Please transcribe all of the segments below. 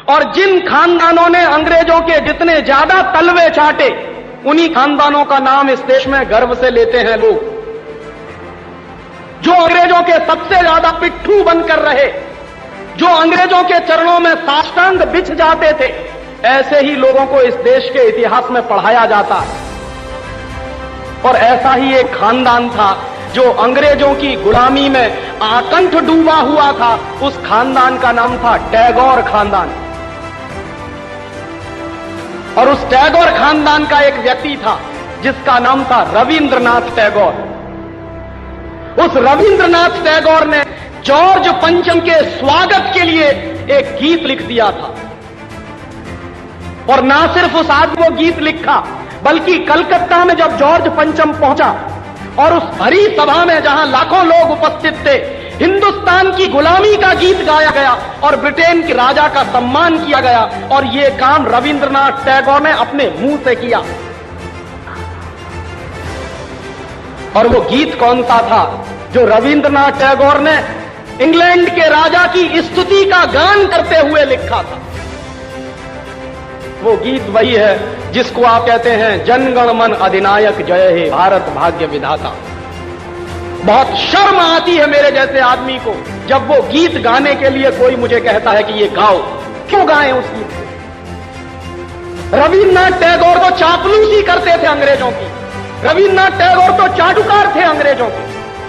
और जिन खानदानों ने अंग्रेजों के जितने ज्यादा तलवे चाटे, उन्हीं खानदानों का नाम इस देश में गर्व से लेते हैं लोग। जो अंग्रेजों के सबसे ज्यादा पिट्ठू बनकर रहे, जो अंग्रेजों के चरणों में साष्टांग बिछ जाते थे, ऐसे ही लोगों को इस देश के इतिहास में पढ़ाया जाता है। और ऐसा ही एक खानदान था जो अंग्रेजों की गुलामी में आकंठ डूबा हुआ था। उस खानदान का नाम था टैगोर खानदान। और उस टैगोर खानदान का एक व्यक्ति था जिसका नाम था रविंद्रनाथ टैगोर। उस रविंद्रनाथ टैगोर ने जॉर्ज पंचम के स्वागत के लिए एक गीत लिख दिया था। और ना सिर्फ उस आदमी वो गीत लिखा, बल्कि कलकत्ता में जब जॉर्ज पंचम पहुंचा और उस भरी सभा में जहां लाखों लोग उपस्थित थे, हिंदुस्तान की गुलामी का गीत गाया गया और ब्रिटेन के राजा का सम्मान किया गया। और यह काम रविंद्रनाथ टैगोर ने अपने मुंह से किया। और वो गीत कौन सा था जो रविंद्रनाथ टैगोर ने इंग्लैंड के राजा की स्तुति का गान करते हुए लिखा था? वो गीत वही है जिसको आप कहते हैं जनगण मन अधिनायक जय हे भारत भाग्य विधाता। बहुत शर्म आती है मेरे जैसे आदमी को जब वो गीत गाने के लिए कोई मुझे कहता है कि ये गाओ। क्यों गाएं उस गीत को? रविन्द्रनाथ टैगोर तो चापलूसी करते थे अंग्रेजों की, रविन्द्रनाथ टैगोर तो चाटुकार थे अंग्रेजों के,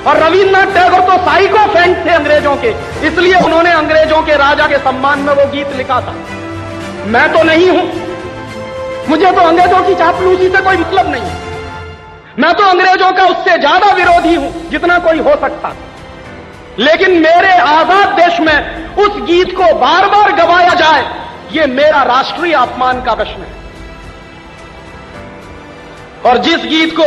और रविन्द्रनाथ टैगोर तो साइकोफेंट थे अंग्रेजों के। इसलिए उन्होंने अंग्रेजों के राजा के सम्मान में वो गीत लिखा था। मैं तो नहीं हूं, मुझे तो अंग्रेजों की चापलूसी से कोई मतलब नहीं है। मैं तो अंग्रेजों का उससे ज्यादा विरोधी हूं जितना कोई हो सकता। लेकिन मेरे आजाद देश में उस गीत को बार बार गवाया जाए, यह मेरा राष्ट्रीय अपमान का प्रश्न है। और जिस गीत को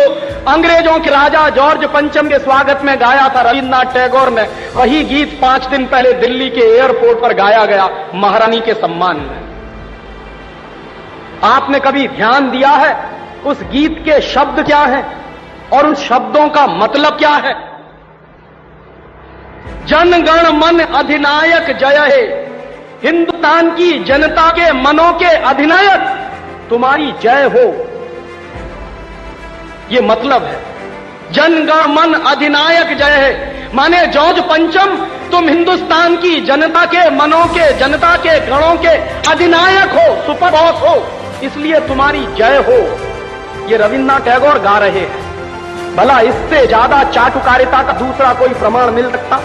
अंग्रेजों के राजा जॉर्ज पंचम के स्वागत में गाया था रविन्द्रनाथ टैगोर ने, वही गीत 5 दिन पहले दिल्ली के एयरपोर्ट पर गाया गया महारानी के सम्मान में। आपने कभी ध्यान दिया है उस गीत के शब्द क्या हैं और उन शब्दों का मतलब क्या है? जनगण मन अधिनायक जय हे, हिंदुस्तान की जनता के मनों के अधिनायक तुम्हारी जय हो, ये मतलब है। जनगण मन अधिनायक जय है माने जॉर्ज पंचम तुम हिंदुस्तान की जनता के मनों के, जनता के गणों के अधिनायक हो, सुपर बॉस हो, इसलिए तुम्हारी जय हो। ये रविन्द्रनाथ टैगोर गा रहे हैं। भला इससे ज्यादा चाटुकारिता का दूसरा कोई प्रमाण मिल सकता?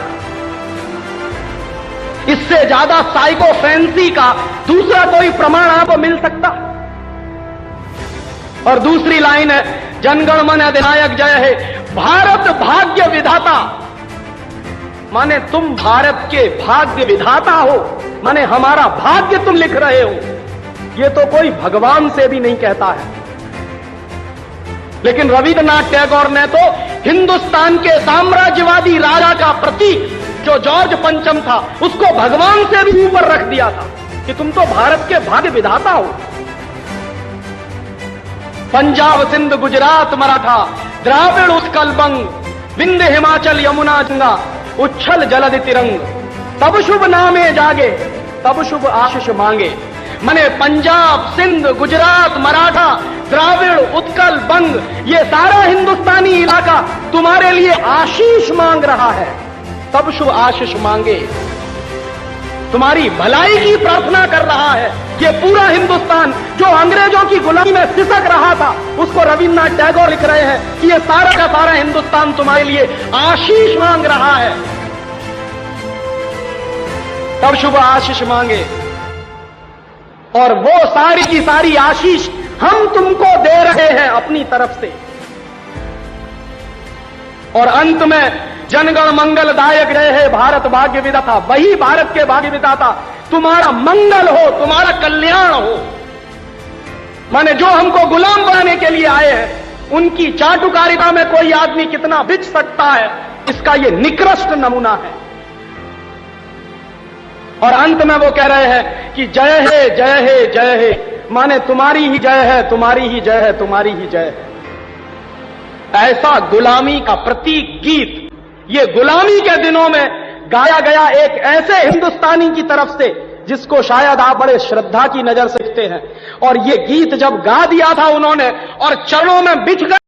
इससे ज्यादा साइकोफेंसी का दूसरा कोई प्रमाण आपको मिल सकता? और दूसरी लाइन है जनगण मन अधिनायक जय है भारत भाग्य विधाता, माने तुम भारत के भाग्य विधाता हो, माने हमारा भाग्य तुम लिख रहे हो। ये तो कोई भगवान से भी नहीं कहता है। लेकिन रविन्द्रनाथ टैगोर ने तो हिंदुस्तान के साम्राज्यवादी राजा का प्रतीक जो जॉर्ज पंचम था, उसको भगवान से भी ऊपर रख दिया था कि तुम तो भारत के भाग्य विधाता हो। पंजाब सिंध गुजरात मराठा द्राविड़ उत्कल बंग, विंध्य हिमाचल यमुना गंगा, उच्छल जलधि तिरंग, तब शुभ नामे जागे तब शुभ आशीष मांगे। मने पंजाब सिंध गुजरात मराठा द्राविड़ उत्कल बंग, ये सारा हिंदुस्तानी इलाका तुम्हारे लिए आशीष मांग रहा है, तब शुभ आशीष मांगे, तुम्हारी भलाई की प्रार्थना कर रहा है। ये पूरा हिंदुस्तान जो अंग्रेजों की गुलामी में सिसक रहा था, उसको रविन्द्रनाथ टैगोर लिख रहे हैं कि ये सारा का सारा हिंदुस्तान तुम्हारे लिए आशीष मांग रहा है, तब शुभ आशीष मांगे। और वो सारी की सारी आशीष हम तुमको दे रहे हैं अपनी तरफ से। और अंत में जनगण मंगलदायक रहे भारत भाग्य विधाता, वही भारत के भाग्य विधाता तुम्हारा मंगल हो, तुम्हारा कल्याण हो। माने जो हमको गुलाम बनाने के लिए आए हैं, उनकी चाटुकारिता में कोई आदमी कितना बिच सकता है, इसका ये निकृष्ट नमूना है। और अंत में वो कह रहे हैं कि जय हे जय हे जय हे, माने तुम्हारी ही जय है, तुम्हारी ही जय है, तुम्हारी ही जय है। ऐसा गुलामी का प्रतीक गीत ये गुलामी के दिनों में गाया गया एक ऐसे हिंदुस्तानी की तरफ से जिसको शायद आप बड़े श्रद्धा की नजर से देखते हैं। और ये गीत जब गा दिया था उन्होंने और चरणों में बिछ गए